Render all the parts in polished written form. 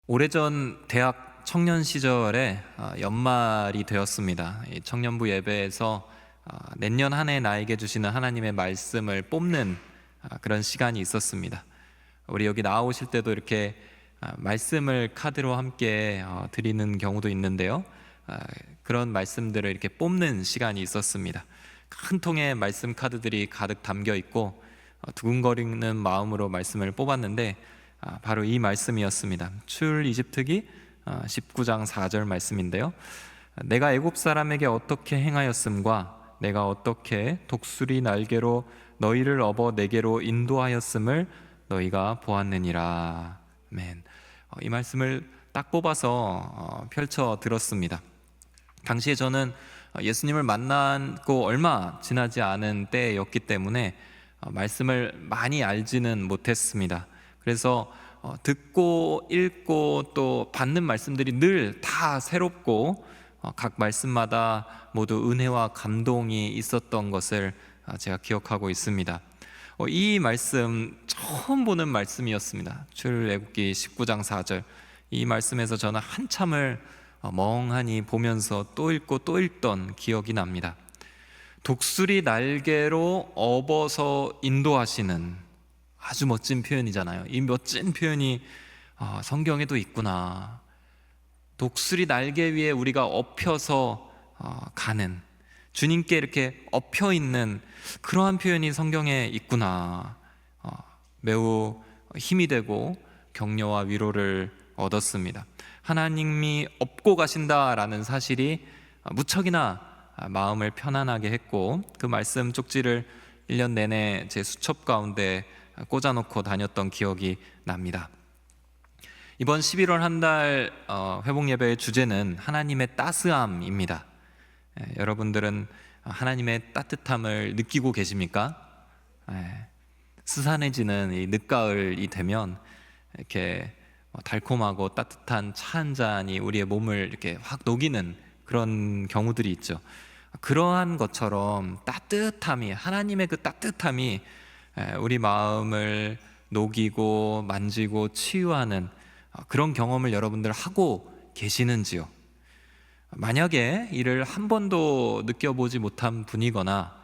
오래전 대학 청년 시절에 연말이 되었습니다. 이 청년부 예배에서 내년 한 해 나에게 주시는 하나님의 말씀을 뽑는 그런 시간이 있었습니다. 우리 여기 나오실 때도 이렇게 말씀을 카드로 함께 드리는 경우도 있는데요. 그런 말씀들을 이렇게 뽑는 시간이 있었습니다. 큰 통에 말씀 카드들이 가득 담겨 있고 두근거리는 마음으로 말씀을 뽑았는데 바로 이 말씀이었습니다. 출애굽기 19장 4절 말씀인데요. 내가 애굽 사람에게 어떻게 행하였음과 내가 어떻게 독수리 날개로 너희를 업어 내게로 인도하였음을 너희가 보았느니라. 아멘. 이 말씀을 딱 뽑아서 펼쳐 들었습니다. 당시에 저는 예수님을 만나고 얼마 지나지 않은 때였기 때문에 말씀을 많이 알지는 못했습니다. 그래서 듣고 읽고 또 받는 말씀들이 늘 다 새롭고 각 말씀마다 모두 은혜와 감동이 있었던 것을 제가 기억하고 있습니다. 이 말씀 처음 보는 말씀이었습니다. 출애굽기 19장 4절. 이 말씀에서 저는 한참을 멍하니 보면서 또 읽고 또 읽던 기억이 납니다. 독수리 날개로 업어서 인도하시는, 아주 멋진 표현이잖아요. 이 멋진 표현이 성경에도 있구나. 독수리 날개 위에 우리가 엎혀서 가는, 주님께 이렇게 엎혀 있는 그러한 표현이 성경에 있구나. 매우 힘이 되고 격려와 위로를 얻었습니다. 하나님이 업고 가신다라는 사실이 무척이나 마음을 편안하게 했고, 그 말씀 쪽지를 1년 내내 제 수첩 가운데 꽂아놓고 다녔던 기억이 납니다. 이번 11월 한 달 회복 예배의 주제는 하나님의 따스함입니다. 여러분들은 하나님의 따뜻함을 느끼고 계십니까? 스산해지는 이 늦가을이 되면 이렇게 달콤하고 따뜻한 차 한 잔이 우리의 몸을 이렇게 확 녹이는 그런 경우들이 있죠. 그러한 것처럼 따뜻함이, 하나님의 그 따뜻함이 우리 마음을 녹이고 만지고 치유하는 그런 경험을 여러분들 하고 계시는지요? 만약에 이를 한 번도 느껴보지 못한 분이거나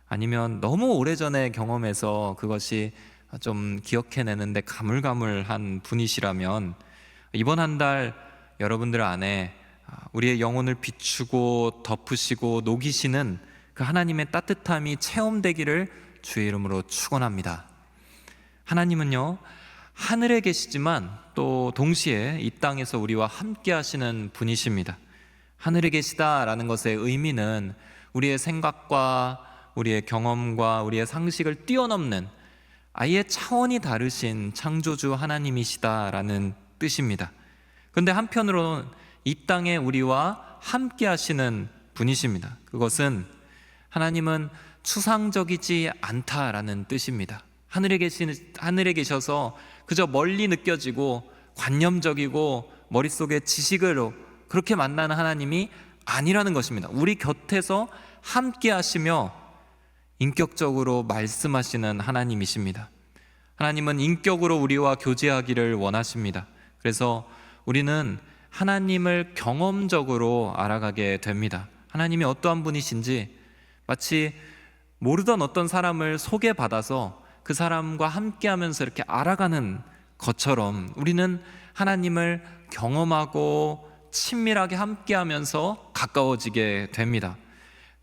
아니면 너무 오래전에 경험해서 그것이 좀 기억해내는데 가물가물한 분이시라면 이번 한 달 여러분들 안에 우리의 영혼을 비추고 덮으시고 녹이시는 그 하나님의 따뜻함이 체험되기를 주의 이름으로 축원합니다. 하나님은요, 하늘에 계시지만 또 동시에 이 땅에서 우리와 함께 하시는 분이십니다. 하늘에 계시다라는 것의 의미는 우리의 생각과 우리의 경험과 우리의 상식을 뛰어넘는 아예 차원이 다르신 창조주 하나님이시다라는 뜻입니다. 그런데 한편으로는 이 땅에 우리와 함께 하시는 분이십니다. 그것은 하나님은 추상적이지 않다라는 뜻입니다. 하늘에 계셔서 그저 멀리 느껴지고 관념적이고 머릿속에 지식으로 그렇게 만나는 하나님이 아니라는 것입니다. 우리 곁에서 함께 하시며 인격적으로 말씀하시는 하나님이십니다. 하나님은 인격으로 우리와 교제하기를 원하십니다. 그래서 우리는 하나님을 경험적으로 알아가게 됩니다. 하나님이 어떠한 분이신지 마치 모르던 어떤 사람을 소개받아서 그 사람과 함께하면서 이렇게 알아가는 것처럼 우리는 하나님을 경험하고 친밀하게 함께하면서 가까워지게 됩니다.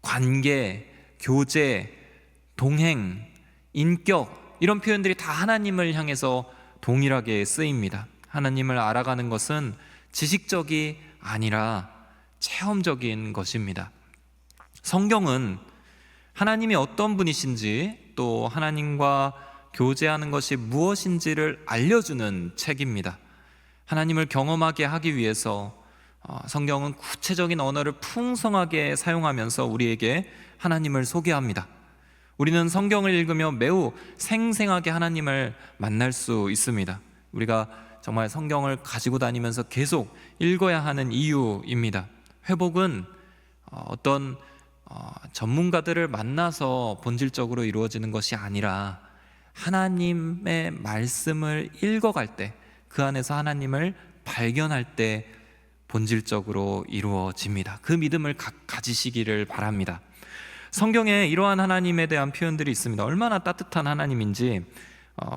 관계, 교제, 동행, 인격, 이런 표현들이 다 하나님을 향해서 동일하게 쓰입니다. 하나님을 알아가는 것은 지식적이 아니라 체험적인 것입니다. 성경은 하나님이 어떤 분이신지 또 하나님과 교제하는 것이 무엇인지를 알려주는 책입니다. 하나님을 경험하게 하기 위해서 성경은 구체적인 언어를 풍성하게 사용하면서 우리에게 하나님을 소개합니다. 우리는 성경을 읽으며 매우 생생하게 하나님을 만날 수 있습니다. 우리가 정말 성경을 가지고 다니면서 계속 읽어야 하는 이유입니다. 회복은 어떤 전문가들을 만나서 본질적으로 이루어지는 것이 아니라 하나님의 말씀을 읽어갈 때 그 안에서 하나님을 발견할 때 본질적으로 이루어집니다. 그 믿음을 가지시기를 바랍니다. 성경에 이러한 하나님에 대한 표현들이 있습니다. 얼마나 따뜻한 하나님인지,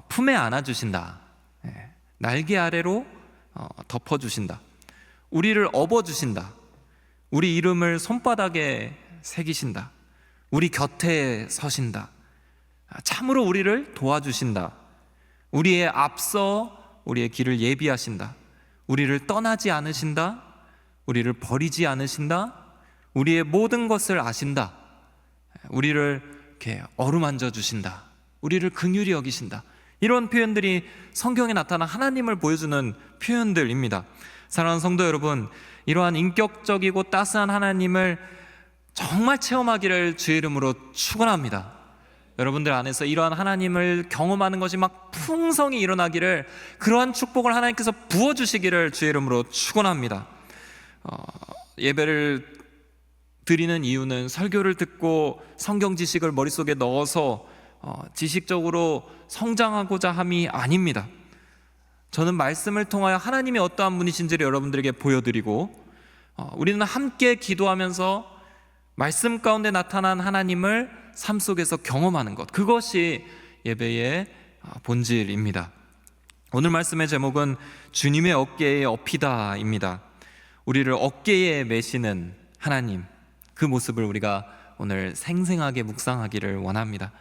품에 안아주신다, 날개 아래로 덮어주신다, 우리를 업어주신다, 우리 이름을 손바닥에 새기신다, 우리 곁에 서신다, 참으로 우리를 도와주신다, 우리의 앞서 우리의 길을 예비하신다, 우리를 떠나지 않으신다, 우리를 버리지 않으신다, 우리의 모든 것을 아신다, 우리를 이렇게 어루만져 주신다, 우리를 긍휼히 여기신다. 이런 표현들이 성경에 나타난 하나님을 보여주는 표현들입니다. 사랑하는 성도 여러분, 이러한 인격적이고 따스한 하나님을 정말 체험하기를 주의 이름으로 축원합니다. 여러분들 안에서 이러한 하나님을 경험하는 것이 막 풍성히 일어나기를, 그러한 축복을 하나님께서 부어주시기를 주의 이름으로 축원합니다. 예배를 드리는 이유는 설교를 듣고 성경 지식을 머릿속에 넣어서 지식적으로 성장하고자 함이 아닙니다. 저는 말씀을 통하여 하나님이 어떠한 분이신지를 여러분들에게 보여드리고, 우리는 함께 기도하면서 말씀 가운데 나타난 하나님을 삶 속에서 경험하는 것, 그것이 예배의 본질입니다. 오늘 말씀의 제목은 주님의 어깨에 업히다입니다. 우리를 어깨에 메시는 하나님, 그 모습을 우리가 오늘 생생하게 묵상하기를 원합니다.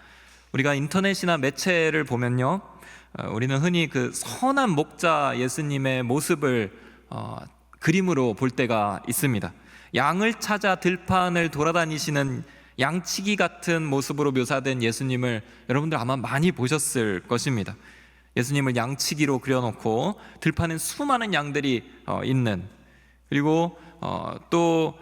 우리가 인터넷이나 매체를 보면요, 우리는 흔히 그 선한 목자 예수님의 모습을 그림으로 볼 때가 있습니다. 양을 찾아 들판을 돌아다니시는 양치기 같은 모습으로 묘사된 예수님을 여러분들 아마 많이 보셨을 것입니다. 예수님을 양치기로 그려놓고 들판엔 수많은 양들이 있는, 그리고 또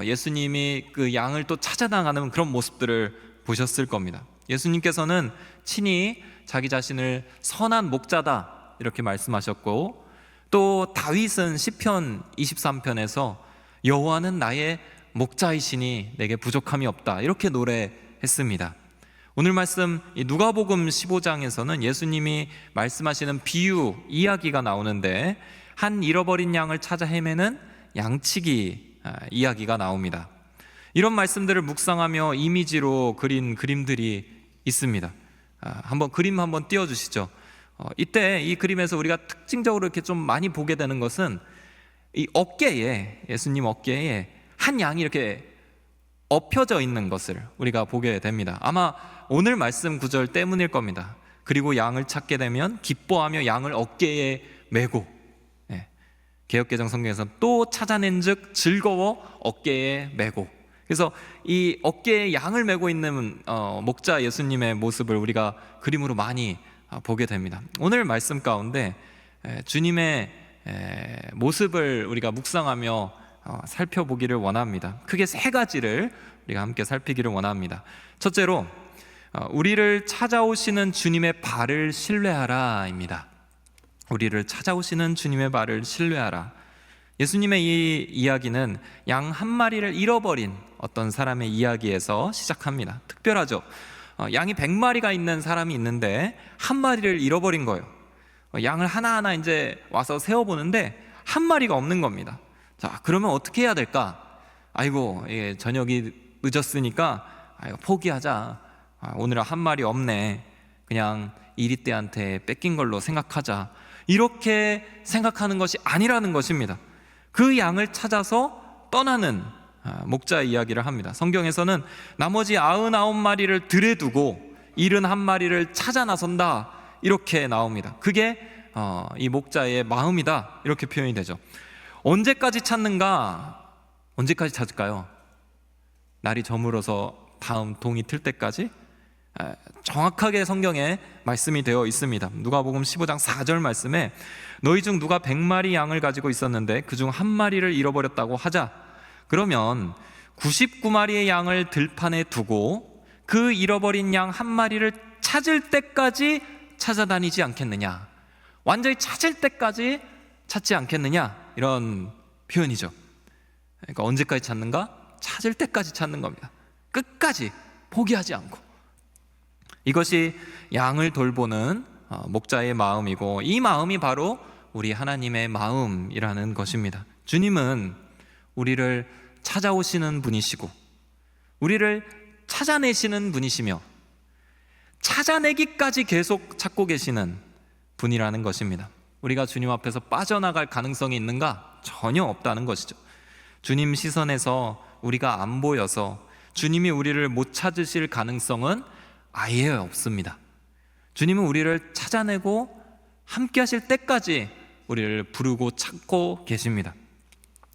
예수님이 그 양을 또 찾아나가는 그런 모습들을 보셨을 겁니다. 예수님께서는 친히 자기 자신을 선한 목자다 이렇게 말씀하셨고, 또 다윗은 시편 23편에서 여호와는 나의 목자이시니 내게 부족함이 없다 이렇게 노래했습니다. 오늘 말씀 누가복음 15장에서는 예수님이 말씀하시는 비유 이야기가 나오는데, 한 잃어버린 양을 찾아 헤매는 양치기 이야기가 나옵니다. 이런 말씀들을 묵상하며 이미지로 그린 그림들이 있습니다. 한번 그림 한번 띄워주시죠. 이때 이 그림에서 우리가 특징적으로 이렇게 좀 많이 보게 되는 것은, 이 어깨에, 예수님 어깨에 한 양이 이렇게 엎혀져 있는 것을 우리가 보게 됩니다. 아마 오늘 말씀 구절 때문일 겁니다. 그리고 양을 찾게 되면 기뻐하며 양을 어깨에 메고, 개역개정 성경에서는 또 찾아낸 즉 즐거워 어깨에 메고, 그래서 이 어깨에 양을 메고 있는 목자 예수님의 모습을 우리가 그림으로 많이 보게 됩니다. 오늘 말씀 가운데 주님의 모습을 우리가 묵상하며 살펴보기를 원합니다. 크게 세 가지를 우리가 함께 살피기를 원합니다. 첫째로 우리를 찾아오시는 주님의 발을 신뢰하라입니다. 우리를 찾아오시는 주님의 발을 신뢰하라. 예수님의 이 이야기는 양 한 마리를 잃어버린 어떤 사람의 이야기에서 시작합니다. 특별하죠. 양이 100마리가 있는 사람이 있는데 한 마리를 잃어버린 거예요. 양을 하나하나 이제 와서 세어보는데 한 마리가 없는 겁니다. 자, 그러면 어떻게 해야 될까? 아이고, 저녁이 늦었으니까 포기하자. 오늘은 한 마리 없네. 그냥 이리떼한테 뺏긴 걸로 생각하자. 이렇게 생각하는 것이 아니라는 것입니다. 그 양을 찾아서 떠나는 목자의 이야기를 합니다. 성경에서는 나머지 99마리를 들에 두고 71마리를 찾아 나선다 이렇게 나옵니다. 그게 이 목자의 마음이다 이렇게 표현이 되죠. 언제까지 찾는가? 언제까지 찾을까요? 날이 저물어서 다음 동이 틀 때까지? 정확하게 성경에 말씀이 되어 있습니다. 누가복음 15장 4절 말씀에 너희 중 누가 100마리 양을 가지고 있었는데 그중 한 마리를 잃어버렸다고 하자. 그러면 99마리의 양을 들판에 두고 그 잃어버린 양 한 마리를 찾을 때까지 찾아다니지 않겠느냐, 완전히 찾을 때까지 찾지 않겠느냐, 이런 표현이죠. 그러니까 언제까지 찾는가? 찾을 때까지 찾는 겁니다. 끝까지 포기하지 않고. 이것이 양을 돌보는 목자의 마음이고, 이 마음이 바로 우리 하나님의 마음이라는 것입니다. 주님은 우리를 찾아오시는 분이시고 우리를 찾아내시는 분이시며 찾아내기까지 계속 찾고 계시는 분이라는 것입니다. 우리가 주님 앞에서 빠져나갈 가능성이 있는가? 전혀 없다는 것이죠. 주님 시선에서 우리가 안 보여서 주님이 우리를 못 찾으실 가능성은 아예 없습니다. 주님은 우리를 찾아내고 함께 하실 때까지 우리를 부르고 찾고 계십니다.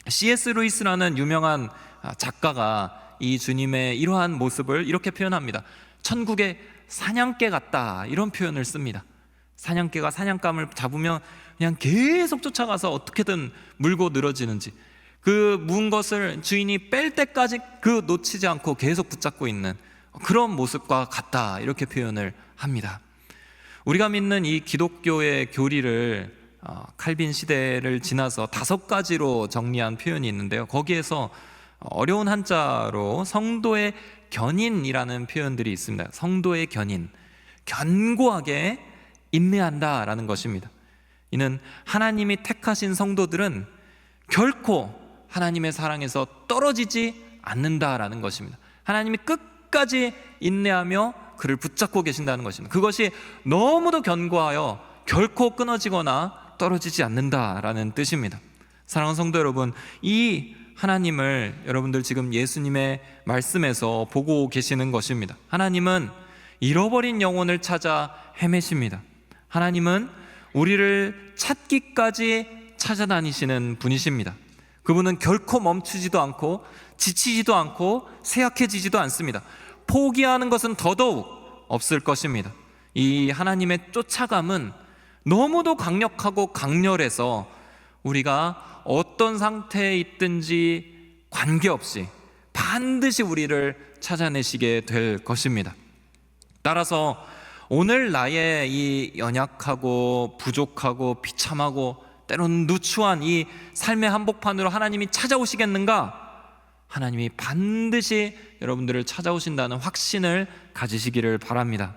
C.S. 루이스라는 유명한 작가가 이 주님의 이러한 모습을 이렇게 표현합니다. 천국의 사냥개 같다, 이런 표현을 씁니다. 사냥개가 사냥감을 잡으면 그냥 계속 쫓아가서 어떻게든 물고 늘어지는지, 그 문 것을 주인이 뺄 때까지 그 놓치지 않고 계속 붙잡고 있는 그런 모습과 같다, 이렇게 표현을 합니다. 우리가 믿는 이 기독교의 교리를 칼빈 시대를 지나서 5가지로 정리한 표현이 있는데요, 거기에서 어려운 한자로 성도의 견인이라는 표현들이 있습니다. 성도의 견인, 견고하게 인내한다라는 것입니다. 이는 하나님이 택하신 성도들은 결코 하나님의 사랑에서 떨어지지 않는다라는 것입니다. 하나님이 끝까지 인내하며 그를 붙잡고 계신다는 것입니다. 그것이 너무도 견고하여 결코 끊어지거나 떨어지지 않는다라는 뜻입니다. 사랑하는 성도 여러분, 이 하나님을 여러분들 지금 예수님의 말씀에서 보고 계시는 것입니다. 하나님은 잃어버린 영혼을 찾아 헤매십니다. 하나님은 우리를 찾기까지 찾아다니시는 분이십니다. 그분은 결코 멈추지도 않고 지치지도 않고 쇠약해지지도 않습니다. 포기하는 것은 더더욱 없을 것입니다. 이 하나님의 쫓아감은 너무도 강력하고 강렬해서 우리가 어떤 상태에 있든지 관계없이 반드시 우리를 찾아내시게 될 것입니다. 따라서 오늘 나의 이 연약하고 부족하고 비참하고 때로는 누추한 이 삶의 한복판으로 하나님이 찾아오시겠는가? 하나님이 반드시 여러분들을 찾아오신다는 확신을 가지시기를 바랍니다.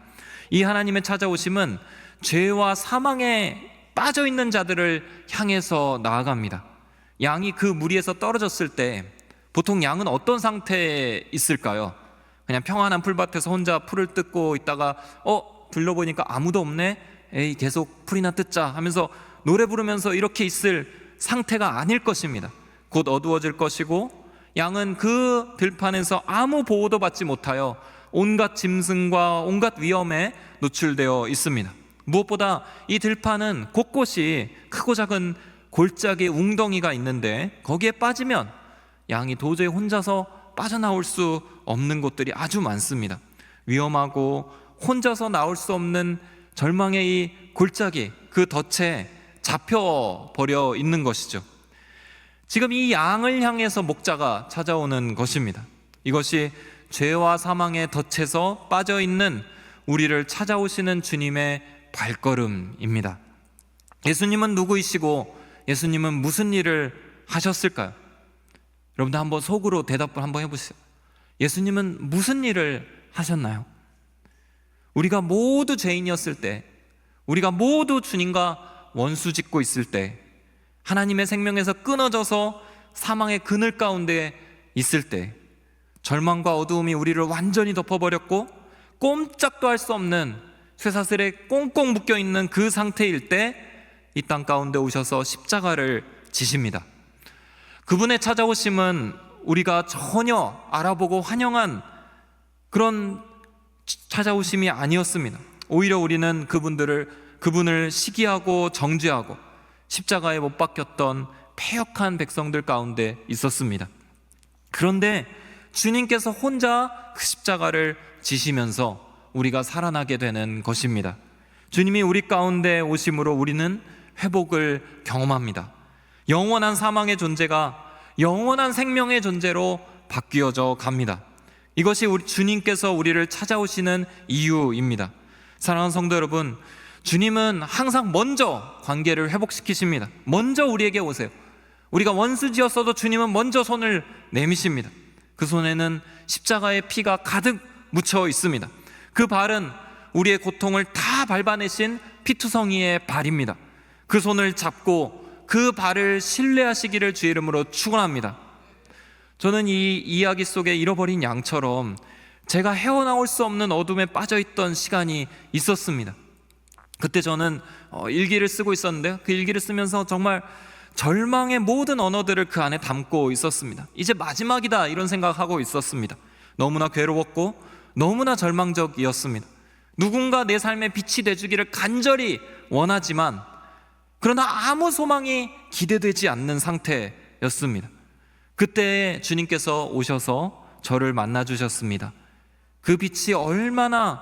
이 하나님의 찾아오심은 죄와 사망에 빠져있는 자들을 향해서 나아갑니다. 양이 그 무리에서 떨어졌을 때 보통 양은 어떤 상태에 있을까요? 그냥 평안한 풀밭에서 혼자 풀을 뜯고 있다가 둘러보니까 아무도 없네? 에이, 계속 풀이나 뜯자 하면서 노래 부르면서 이렇게 있을 상태가 아닐 것입니다. 곧 어두워질 것이고 양은 그 들판에서 아무 보호도 받지 못하여 온갖 짐승과 온갖 위험에 노출되어 있습니다. 무엇보다 이 들판은 곳곳이 크고 작은 골짜기 웅덩이가 있는데 거기에 빠지면 양이 도저히 혼자서 빠져나올 수 없는 곳들이 아주 많습니다. 위험하고 혼자서 나올 수 없는 절망의 이 골짜기, 그 덫에 잡혀버려 있는 것이죠. 지금 이 양을 향해서 목자가 찾아오는 것입니다. 이것이 죄와 사망의 덫에서 빠져있는 우리를 찾아오시는 주님의 발걸음입니다. 예수님은 누구이시고 예수님은 무슨 일을 하셨을까요? 여러분들 한번 속으로 대답을 한번 해보세요. 예수님은 무슨 일을 하셨나요? 우리가 모두 죄인이었을 때, 우리가 모두 주님과 원수 짓고 있을 때, 하나님의 생명에서 끊어져서 사망의 그늘 가운데 있을 때, 절망과 어두움이 우리를 완전히 덮어버렸고 꼼짝도 할 수 없는 쇠사슬에 꽁꽁 묶여있는 그 상태일 때 이 땅 가운데 오셔서 십자가를 지십니다. 그분의 찾아오심은 우리가 전혀 알아보고 환영한 그런 찾아오심이 아니었습니다. 오히려 우리는 그분을 시기하고 정죄하고 십자가에 못 박혔던 패역한 백성들 가운데 있었습니다. 그런데 주님께서 혼자 그 십자가를 지시면서 우리가 살아나게 되는 것입니다. 주님이 우리 가운데 오심으로 우리는 회복을 경험합니다. 영원한 사망의 존재가 영원한 생명의 존재로 바뀌어져 갑니다. 이것이 우리 주님께서 우리를 찾아오시는 이유입니다. 사랑하는 성도 여러분, 주님은 항상 먼저 관계를 회복시키십니다. 먼저 우리에게 오세요. 우리가 원수지었어도 주님은 먼저 손을 내미십니다. 그 손에는 십자가의 피가 가득 묻혀 있습니다. 그 발은 우리의 고통을 다 밟아내신 피투성이의 발입니다. 그 손을 잡고 그 발을 신뢰하시기를 주의 이름으로 축원합니다. 저는 이 이야기 속에 잃어버린 양처럼 제가 헤어나올 수 없는 어둠에 빠져있던 시간이 있었습니다. 그때 저는 일기를 쓰고 있었는데요, 그 일기를 쓰면서 정말 절망의 모든 언어들을 그 안에 담고 있었습니다. 이제 마지막이다 이런 생각하고 있었습니다. 너무나 괴로웠고 너무나 절망적이었습니다. 누군가 내 삶에 빛이 되주기를 간절히 원하지만 그러나 아무 소망이 기대되지 않는 상태였습니다. 그때 주님께서 오셔서 저를 만나 주셨습니다. 그 빛이 얼마나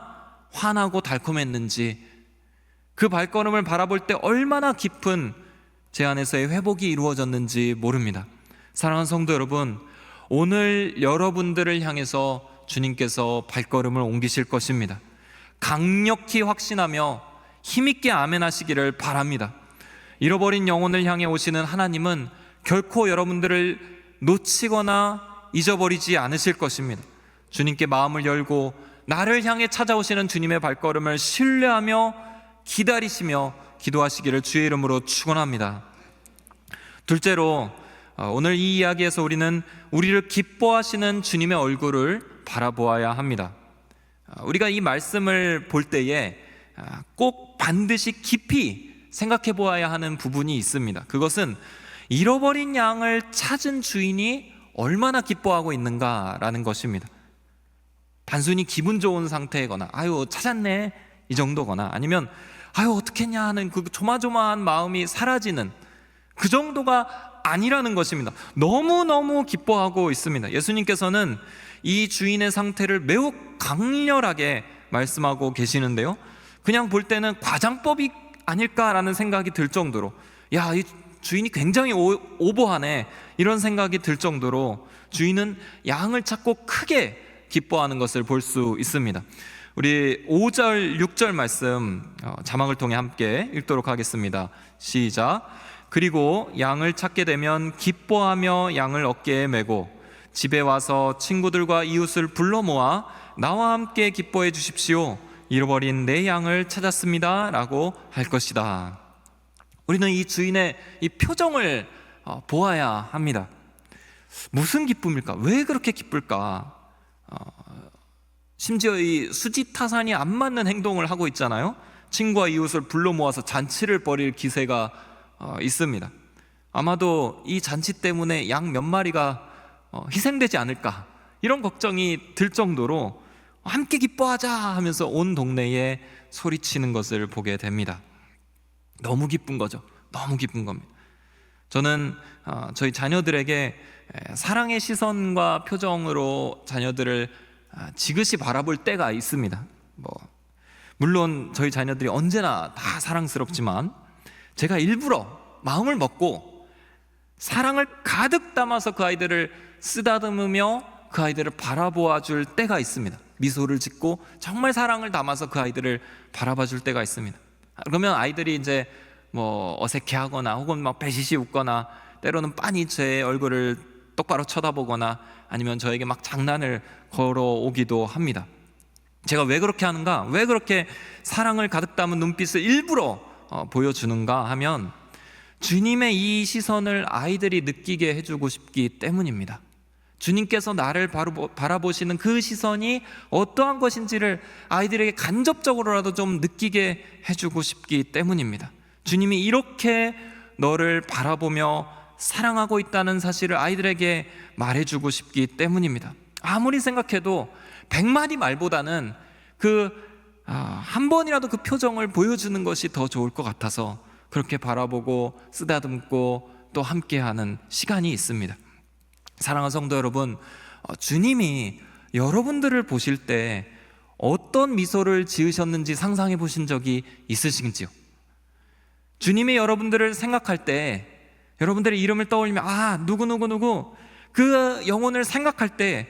환하고 달콤했는지, 그 발걸음을 바라볼 때 얼마나 깊은 제 안에서의 회복이 이루어졌는지 모릅니다. 사랑하는 성도 여러분, 오늘 여러분들을 향해서 주님께서 발걸음을 옮기실 것입니다. 강력히 확신하며 힘있게 아멘하시기를 바랍니다. 잃어버린 영혼을 향해 오시는 하나님은 결코 여러분들을 놓치거나 잊어버리지 않으실 것입니다. 주님께 마음을 열고 나를 향해 찾아오시는 주님의 발걸음을 신뢰하며 기다리시며 기도하시기를 주의 이름으로 축원합니다. 둘째로, 오늘 이 이야기에서 우리는 우리를 기뻐하시는 주님의 얼굴을 바라보아야 합니다. 우리가 이 말씀을 볼 때에 꼭 반드시 깊이 생각해 보아야 하는 부분이 있습니다. 그것은 잃어버린 양을 찾은 주인이 얼마나 기뻐하고 있는가라는 것입니다. 단순히 기분 좋은 상태거나 아유 찾았네 이 정도거나, 아니면 아유 어떡했냐 하는 그 조마조마한 마음이 사라지는 그 정도가 아니라는 것입니다. 너무너무 기뻐하고 있습니다. 예수님께서는 이 주인의 상태를 매우 강렬하게 말씀하고 계시는데요, 그냥 볼 때는 과장법이 아닐까라는 생각이 들 정도로, 야, 이 주인이 굉장히 오버하네 이런 생각이 들 정도로 주인은 양을 찾고 크게 기뻐하는 것을 볼 수 있습니다. 우리 5절 6절 말씀 자막을 통해 함께 읽도록 하겠습니다. 시작. 그리고 양을 찾게 되면 기뻐하며 양을 어깨에 메고 집에 와서 친구들과 이웃을 불러 모아 나와 함께 기뻐해 주십시오. 잃어버린 내 양을 찾았습니다 라고 할 것이다. 우리는 이 주인의 이 표정을 보아야 합니다. 무슨 기쁨일까? 왜 그렇게 기쁠까? 심지어 이 수지타산이 안 맞는 행동을 하고 있잖아요. 친구와 이웃을 불러 모아서 잔치를 벌일 기세가 있습니다. 아마도 이 잔치 때문에 양 몇 마리가 희생되지 않을까 이런 걱정이 들 정도로 함께 기뻐하자 하면서 온 동네에 소리치는 것을 보게 됩니다. 너무 기쁜 거죠. 너무 기쁜 겁니다. 저는 저희 자녀들에게 사랑의 시선과 표정으로 자녀들을 지그시 바라볼 때가 있습니다. 물론 저희 자녀들이 언제나 다 사랑스럽지만 제가 일부러 마음을 먹고 사랑을 가득 담아서 그 아이들을 쓰다듬으며 그 아이들을 바라보아 줄 때가 있습니다. 미소를 짓고 정말 사랑을 담아서 그 아이들을 바라봐 줄 때가 있습니다. 그러면 아이들이 이제 어색해하거나 혹은 막 배시시 웃거나 때로는 빤히 제 얼굴을 똑바로 쳐다보거나 아니면 저에게 막 장난을 걸어오기도 합니다. 제가 왜 그렇게 하는가? 왜 그렇게 사랑을 가득 담은 눈빛을 일부러 보여주는가 하면 주님의 이 시선을 아이들이 느끼게 해주고 싶기 때문입니다. 주님께서 나를 바라보시는 그 시선이 어떠한 것인지를 아이들에게 간접적으로라도 좀 느끼게 해주고 싶기 때문입니다. 주님이 이렇게 너를 바라보며 사랑하고 있다는 사실을 아이들에게 말해주고 싶기 때문입니다. 아무리 생각해도 100마디 말보다는 한 번이라도 그 표정을 보여주는 것이 더 좋을 것 같아서 그렇게 바라보고 쓰다듬고 또 함께하는 시간이 있습니다. 사랑하는 성도 여러분, 주님이 여러분들을 보실 때 어떤 미소를 지으셨는지 상상해 보신 적이 있으신지요? 주님이 여러분들을 생각할 때 여러분들의 이름을 떠올리면 누구 그 영혼을 생각할 때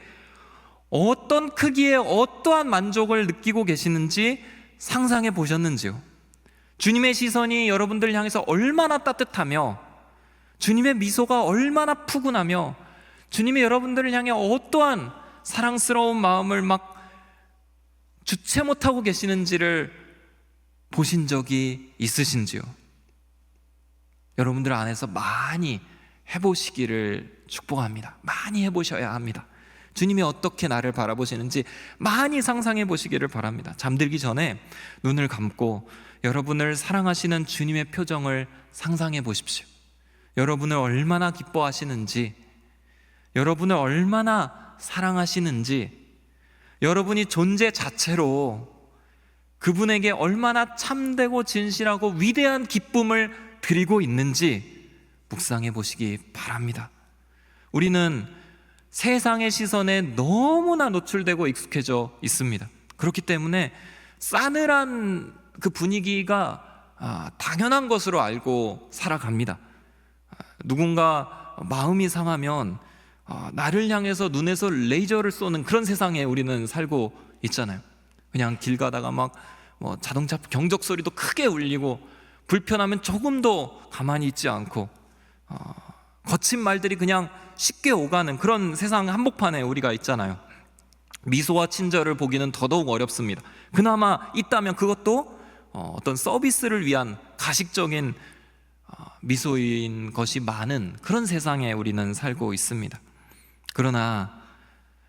어떤 크기의 어떠한 만족을 느끼고 계시는지 상상해 보셨는지요? 주님의 시선이 여러분들을 향해서 얼마나 따뜻하며 주님의 미소가 얼마나 푸근하며 주님이 여러분들을 향해 어떠한 사랑스러운 마음을 막 주체 못하고 계시는지를 보신 적이 있으신지요? 여러분들 안에서 많이 해보시기를 축복합니다. 많이 해보셔야 합니다. 주님이 어떻게 나를 바라보시는지 많이 상상해 보시기를 바랍니다. 잠들기 전에 눈을 감고 여러분을 사랑하시는 주님의 표정을 상상해 보십시오. 여러분을 얼마나 기뻐하시는지, 여러분을 얼마나 사랑하시는지, 여러분이 존재 자체로 그분에게 얼마나 참되고 진실하고 위대한 기쁨을 드리고 있는지 묵상해 보시기 바랍니다. 우리는 세상의 시선에 너무나 노출되고 익숙해져 있습니다. 그렇기 때문에 싸늘한 그 분위기가 당연한 것으로 알고 살아갑니다. 누군가 마음이 상하면 나를 향해서 눈에서 레이저를 쏘는 그런 세상에 우리는 살고 있잖아요. 그냥 길 가다가 막 자동차 경적 소리도 크게 울리고, 불편하면 조금도 가만히 있지 않고, 거친 말들이 그냥 쉽게 오가는 그런 세상 한복판에 우리가 있잖아요. 미소와 친절을 보기는 더더욱 어렵습니다. 그나마 있다면 그것도 어떤 서비스를 위한 가식적인 미소인 것이 많은 그런 세상에 우리는 살고 있습니다. 그러나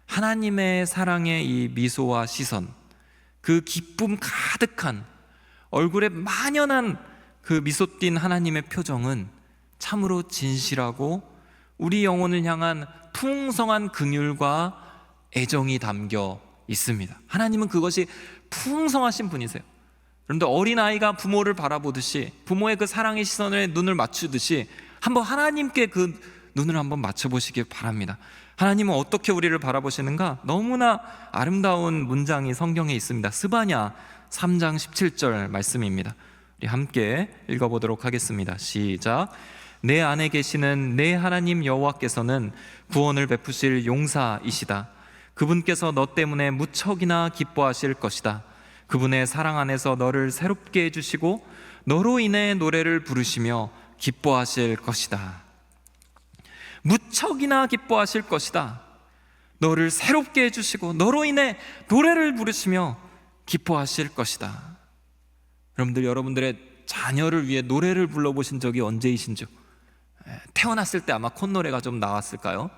하나님의 사랑의 이 미소와 시선, 그 기쁨 가득한 얼굴에 만연한 그 미소 띤 하나님의 표정은 참으로 진실하고 우리 영혼을 향한 풍성한 긍휼과 애정이 담겨 있습니다. 하나님은 그것이 풍성하신 분이세요. 그런데 어린아이가 부모를 바라보듯이, 부모의 그 사랑의 시선에 눈을 맞추듯이 한번 하나님께 그 눈을 한번 맞춰보시길 바랍니다. 하나님은 어떻게 우리를 바라보시는가? 너무나 아름다운 문장이 성경에 있습니다. 스바냐 3장 17절 말씀입니다. 우리 함께 읽어보도록 하겠습니다. 시작. 내 안에 계시는 내 하나님 여호와께서는 구원을 베푸실 용사이시다. 그분께서 너 때문에 무척이나 기뻐하실 것이다. 그분의 사랑 안에서 너를 새롭게 해주시고 너로 인해 노래를 부르시며 기뻐하실 것이다. 무척이나 기뻐하실 것이다. 너를 새롭게 해주시고 너로 인해 노래를 부르시며 기뻐하실 것이다. 여러분들, 여러분들의 자녀를 위해 노래를 불러보신 적이 언제이신지? 태어났을 때 아마 콧노래가 좀 나왔을까요?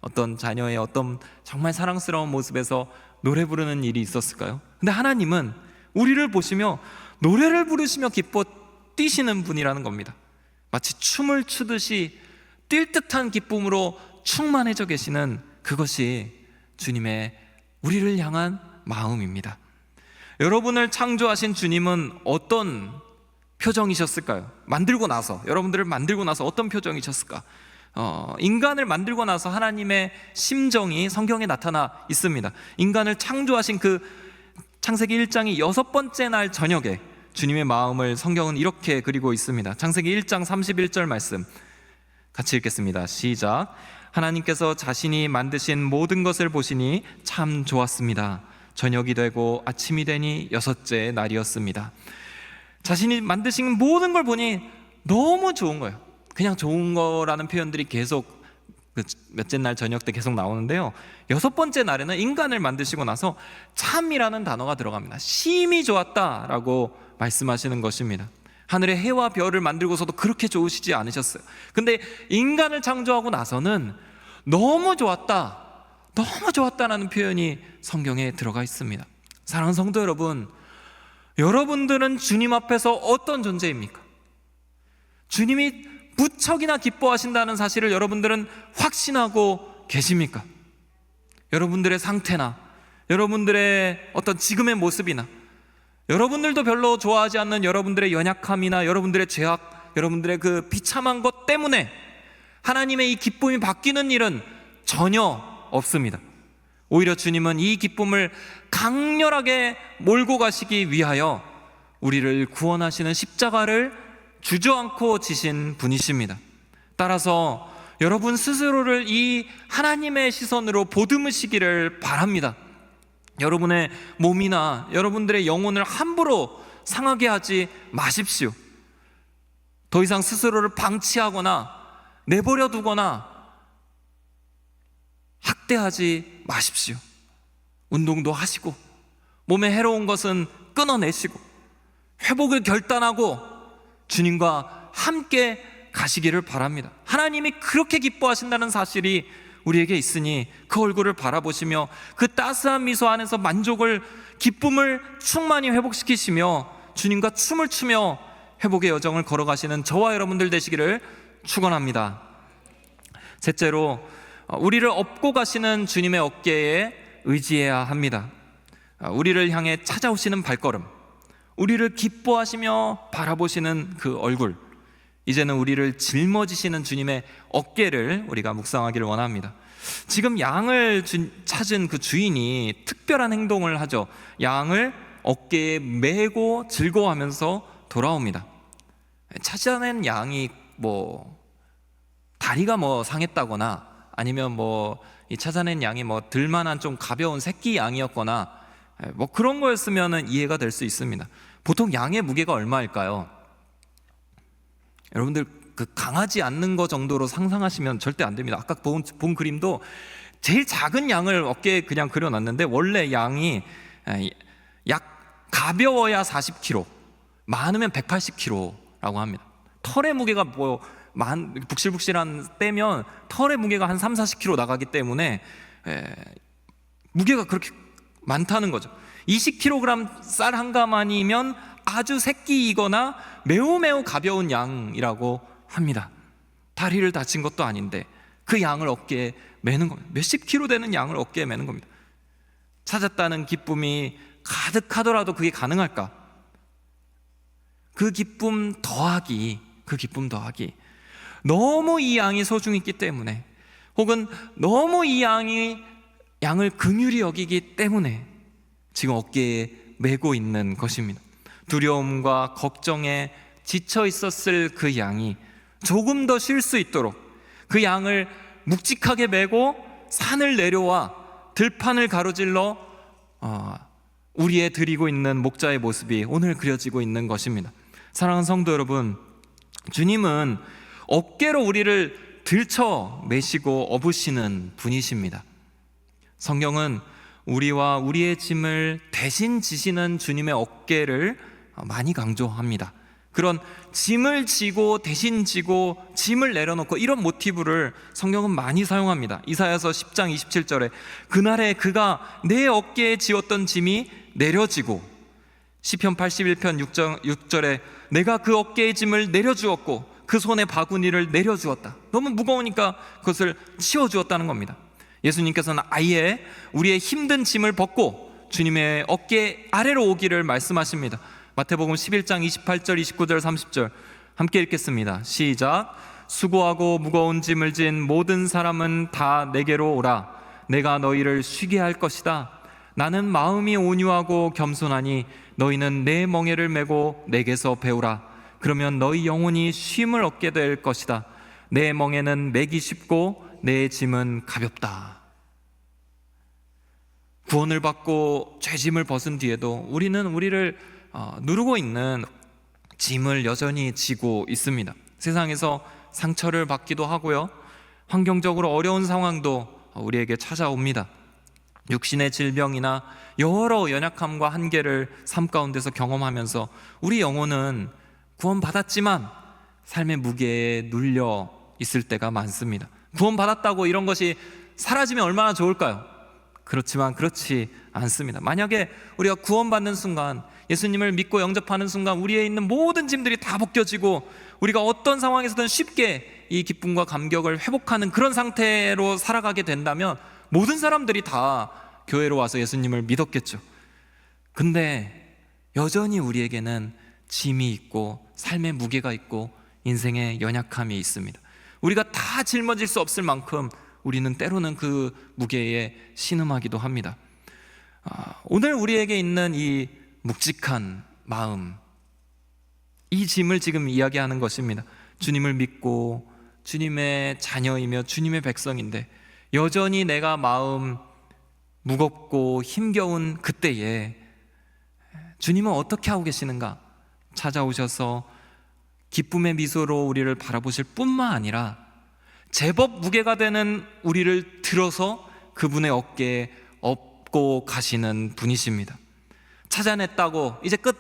어떤 자녀의 어떤 정말 사랑스러운 모습에서 노래 부르는 일이 있었을까요? 근데 하나님은 우리를 보시며 노래를 부르시며 기뻐 뛰시는 분이라는 겁니다. 마치 춤을 추듯이 뛸 듯한 기쁨으로 충만해져 계시는 그것이 주님의 우리를 향한 마음입니다. 여러분을 창조하신 주님은 어떤 표정이셨을까요? 만들고 나서, 여러분들을 만들고 나서 어떤 표정이셨을까? 인간을 만들고 나서 하나님의 심정이 성경에 나타나 있습니다. 인간을 창조하신 그 창세기 1장이 6번째 날 저녁에 주님의 마음을 성경은 이렇게 그리고 있습니다. 창세기 1장 31절 말씀 같이 읽겠습니다. 시작. 하나님께서 자신이 만드신 모든 것을 보시니 참 좋았습니다. 저녁이 되고 아침이 되니 6째 날이었습니다. 자신이 만드신 모든 걸 보니 너무 좋은 거예요. 그냥 좋은 거라는 표현들이 계속 몇째 날 저녁 때 계속 나오는데요, 6번째 날에는 인간을 만드시고 나서 참이라는 단어가 들어갑니다. 심히 좋았다라고 말씀하시는 것입니다. 하늘의 해와 별을 만들고서도 그렇게 좋으시지 않으셨어요. 근데 인간을 창조하고 나서는 너무 좋았다, 너무 좋았다라는 표현이 성경에 들어가 있습니다. 사랑하는 성도 여러분, 여러분들은 주님 앞에서 어떤 존재입니까? 주님이 무척이나 기뻐하신다는 사실을 여러분들은 확신하고 계십니까? 여러분들의 상태나 여러분들의 어떤 지금의 모습이나 여러분들도 별로 좋아하지 않는 여러분들의 연약함이나 여러분들의 죄악, 여러분들의 그 비참한 것 때문에 하나님의 이 기쁨이 바뀌는 일은 전혀 없습니다. 오히려 주님은 이 기쁨을 강렬하게 몰고 가시기 위하여 우리를 구원하시는 십자가를 주저앉고 지신 분이십니다. 따라서 여러분 스스로를 이 하나님의 시선으로 보듬으시기를 바랍니다. 여러분의 몸이나 여러분들의 영혼을 함부로 상하게 하지 마십시오. 더 이상 스스로를 방치하거나 내버려 두거나 학대하지 마십시오. 운동도 하시고 몸에 해로운 것은 끊어내시고 회복을 결단하고 주님과 함께 가시기를 바랍니다. 하나님이 그렇게 기뻐하신다는 사실이 우리에게 있으니 그 얼굴을 바라보시며 그 따스한 미소 안에서 만족을, 기쁨을 충만히 회복시키시며 주님과 춤을 추며 회복의 여정을 걸어가시는 저와 여러분들 되시기를 축원합니다. 셋째로, 우리를 업고 가시는 주님의 어깨에 의지해야 합니다. 우리를 향해 찾아오시는 발걸음, 우리를 기뻐하시며 바라보시는 그 얼굴, 이제는 우리를 짊어지시는 주님의 어깨를 우리가 묵상하기를 원합니다. 지금 양을 찾은 그 주인이 특별한 행동을 하죠. 양을 어깨에 메고 즐거워하면서 돌아옵니다. 찾아낸 양이 다리가 상했다거나 아니면 이 찾아낸 양이 들만한 좀 가벼운 새끼 양이었거나 그런 거였으면 이해가 될 수 있습니다. 보통 양의 무게가 얼마일까요? 여러분들 그 강하지 않는 거 정도로 상상하시면 절대 안 됩니다. 아까 본 그림도 제일 작은 양을 어깨에 그냥 그려놨는데 원래 양이 약 가벼워야 40kg, 많으면 180kg라고 합니다. 털의 무게가 북실북실한 때면 털의 무게가 한 30-40kg 나가기 때문에 무게가 그렇게 많다는 거죠. 20kg 쌀 한 가마니면 아주 새끼이거나 매우 가벼운 양이라고 합니다. 다리를 다친 것도 아닌데 그 양을 어깨에 매는 겁니다. 몇십 킬로 되는 양을 어깨에 매는 겁니다. 찾았다는 기쁨이 가득하더라도 그게 가능할까? 그 기쁨 더하기 너무 이 양이 소중했기 때문에, 혹은 너무 이 양을 긍휼히 여기기 때문에 지금 어깨에 메고 있는 것입니다. 두려움과 걱정에 지쳐 있었을 그 양이 조금 더 쉴 수 있도록 그 양을 묵직하게 메고 산을 내려와 들판을 가로질러 우리에 드리고 있는 목자의 모습이 오늘 그려지고 있는 것입니다. 사랑하는 성도 여러분, 주님은 어깨로 우리를 들쳐 메시고 업으시는 분이십니다. 성경은 우리와 우리의 짐을 대신 지시는 주님의 어깨를 많이 강조합니다. 그런 짐을 지고 대신 지고 짐을 내려놓고 이런 모티브를 성경은 많이 사용합니다. 이사야서 10장 27절에 그날에 그가 내 어깨에 지었던 짐이 내려지고, 시편 81편 6절에 내가 그 어깨의 짐을 내려주었고 그 손의 바구니를 내려주었다. 너무 무거우니까 그것을 치워주었다는 겁니다. 예수님께서는 아예 우리의 힘든 짐을 벗고 주님의 어깨 아래로 오기를 말씀하십니다. 마태복음 11장 28절, 29절, 30절 함께 읽겠습니다. 시작. 수고하고 무거운 짐을 진 모든 사람은 다 내게로 오라. 내가 너희를 쉬게 할 것이다. 나는 마음이 온유하고 겸손하니 너희는 내 멍에를 메고 내게서 배우라. 그러면 너희 영혼이 쉼을 얻게 될 것이다. 내 멍에는 매기 쉽고 내 짐은 가볍다. 구원을 받고 죄짐을 벗은 뒤에도 우리는 우리를 누르고 있는 짐을 여전히 지고 있습니다. 세상에서 상처를 받기도 하고요, 환경적으로 어려운 상황도 우리에게 찾아옵니다. 육신의 질병이나 여러 연약함과 한계를 삶 가운데서 경험하면서 우리 영혼은 구원받았지만 삶의 무게에 눌려 있을 때가 많습니다. 구원받았다고 이런 것이 사라지면 얼마나 좋을까요? 그렇지만 그렇지 않습니다. 만약에 우리가 구원받는 순간, 예수님을 믿고 영접하는 순간 우리에 있는 모든 짐들이 다 벗겨지고 우리가 어떤 상황에서든 쉽게 이 기쁨과 감격을 회복하는 그런 상태로 살아가게 된다면 모든 사람들이 다 교회로 와서 예수님을 믿었겠죠. 근데 여전히 우리에게는 짐이 있고 삶의 무게가 있고 인생의 연약함이 있습니다. 우리가 다 짊어질 수 없을 만큼 우리는 때로는 그 무게에 신음하기도 합니다. 오늘 우리에게 있는 이 묵직한 마음, 이 짐을 지금 이야기하는 것입니다. 주님을 믿고 주님의 자녀이며 주님의 백성인데 여전히 내가 마음 무겁고 힘겨운 그때에 주님은 어떻게 하고 계시는가? 찾아오셔서 기쁨의 미소로 우리를 바라보실 뿐만 아니라 제법 무게가 되는 우리를 들어서 그분의 어깨에 업고 가시는 분이십니다. 찾아냈다고 이제 끝,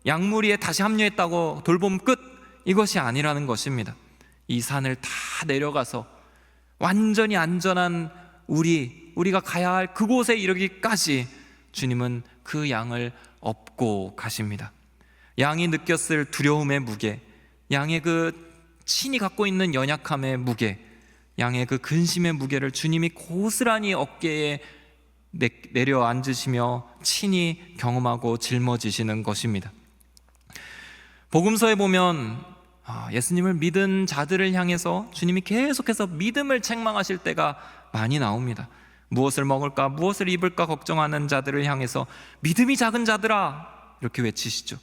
양무리에 다시 합류했다고 돌봄 끝, 이것이 아니라는 것입니다. 이 산을 다 내려가서 완전히 안전한 우리가 가야 할 그곳에 이르기까지 주님은 그 양을 업고 가십니다. 양이 느꼈을 두려움의 무게, 양의 그 친히 갖고 있는 연약함의 무게, 양의 그 근심의 무게를 주님이 고스란히 어깨에 내려앉으시며 친히 경험하고 짊어지시는 것입니다. 복음서에 보면 예수님을 믿은 자들을 향해서 주님이 계속해서 믿음을 책망하실 때가 많이 나옵니다. 무엇을 먹을까, 무엇을 입을까 걱정하는 자들을 향해서 믿음이 작은 자들아, 이렇게 외치시죠.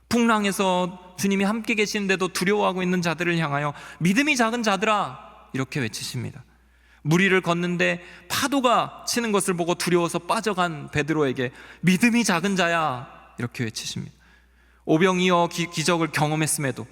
풍랑에서 주님이 함께 계시는데도 두려워하고 있는 자들을 향하여 믿음이 작은 자들아, 이렇게 외치십니다. 무리를 걷는데 파도가 치는 것을 보고 두려워서 빠져간 베드로에게 믿음이 작은 자야, 이렇게 외치십니다. 오병이어 기적을 경험했음에도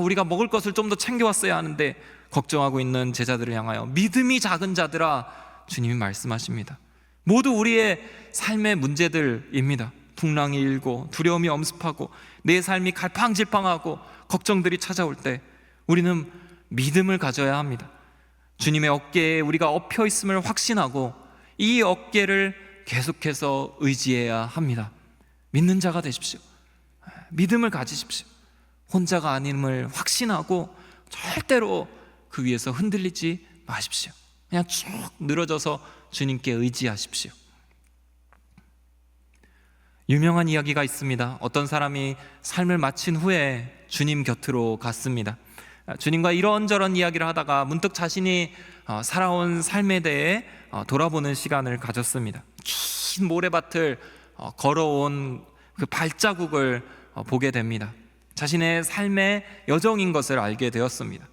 우리가 먹을 것을 좀 더 챙겨왔어야 하는데 걱정하고 있는 제자들을 향하여 믿음이 작은 자들아, 주님이 말씀하십니다. 모두 우리의 삶의 문제들입니다. 풍랑이 일고 두려움이 엄습하고 내 삶이 갈팡질팡하고 걱정들이 찾아올 때 우리는 믿음을 가져야 합니다. 주님의 어깨에 우리가 엎여 있음을 확신하고 이 어깨를 계속해서 의지해야 합니다. 믿는 자가 되십시오. 믿음을 가지십시오. 혼자가 아님을 확신하고 절대로 그 위에서 흔들리지 마십시오. 그냥 쭉 늘어져서 주님께 의지하십시오. 유명한 이야기가 있습니다. 어떤 사람이 삶을 마친 후에 주님 곁으로 갔습니다. 주님과 이런저런 이야기를 하다가 문득 자신이 살아온 삶에 대해 돌아보는 시간을 가졌습니다. 긴 모래밭을 걸어온 그 발자국을 보게 됩니다. 자신의 삶의 여정인 것을 알게 되었습니다.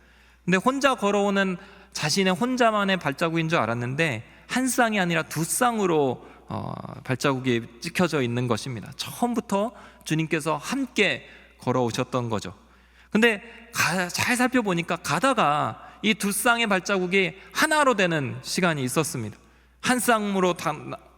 근데 혼자 걸어오는 자신의 혼자만의 발자국인 줄 알았는데 한 쌍이 아니라 두 쌍으로 발자국이 찍혀져 있는 것입니다. 처음부터 주님께서 함께 걸어오셨던 거죠. 근데 잘 살펴보니까 가다가 이 두 쌍의 발자국이 하나로 되는 시간이 있었습니다. 한 쌍으로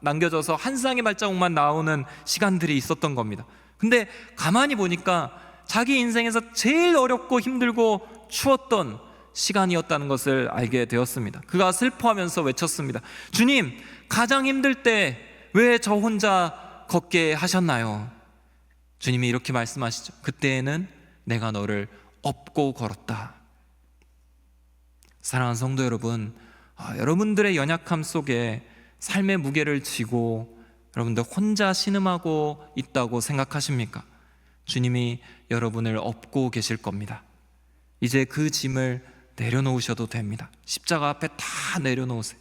남겨져서 한 쌍의 발자국만 나오는 시간들이 있었던 겁니다. 근데 가만히 보니까 자기 인생에서 제일 어렵고 힘들고 추웠던 시간이었다는 것을 알게 되었습니다. 그가 슬퍼하면서 외쳤습니다. 주님, 가장 힘들 때 왜 저 혼자 걷게 하셨나요? 주님이 이렇게 말씀하시죠. 그때에는 내가 너를 업고 걸었다. 사랑하는 성도 여러분, 여러분들의 연약함 속에 삶의 무게를 지고 여러분들 혼자 신음하고 있다고 생각하십니까? 주님이 여러분을 업고 계실 겁니다. 이제 그 짐을 내려놓으셔도 됩니다. 십자가 앞에 다 내려놓으세요.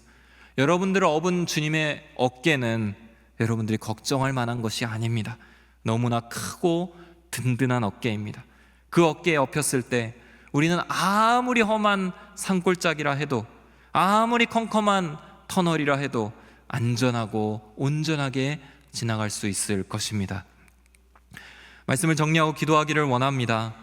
여러분들을 업은 주님의 어깨는 여러분들이 걱정할 만한 것이 아닙니다. 너무나 크고 든든한 어깨입니다. 그 어깨에 엎였을 때 우리는 아무리 험한 산골짜기라 해도 아무리 컴컴한 터널이라 해도 안전하고 온전하게 지나갈 수 있을 것입니다. 말씀을 정리하고 기도하기를 원합니다.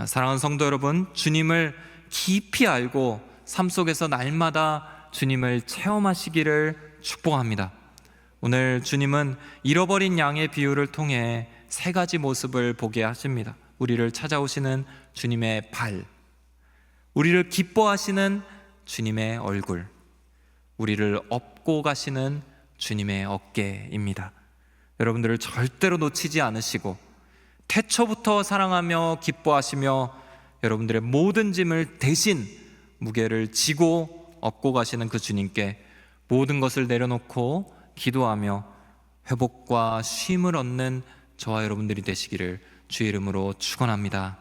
사랑하는 성도 여러분, 주님을 깊이 알고 삶 속에서 날마다 주님을 체험하시기를 축복합니다. 오늘 주님은 잃어버린 양의 비유를 통해 세 가지 모습을 보게 하십니다. 우리를 찾아오시는 주님의 발, 우리를 기뻐하시는 주님의 얼굴, 우리를 업고 가시는 주님의 어깨입니다. 여러분들을 절대로 놓치지 않으시고 태초부터 사랑하며 기뻐하시며 여러분들의 모든 짐을 대신 무게를 지고 업고 가시는 그 주님께 모든 것을 내려놓고 기도하며 회복과 쉼을 얻는 저와 여러분들이 되시기를 주의 이름으로 축원합니다.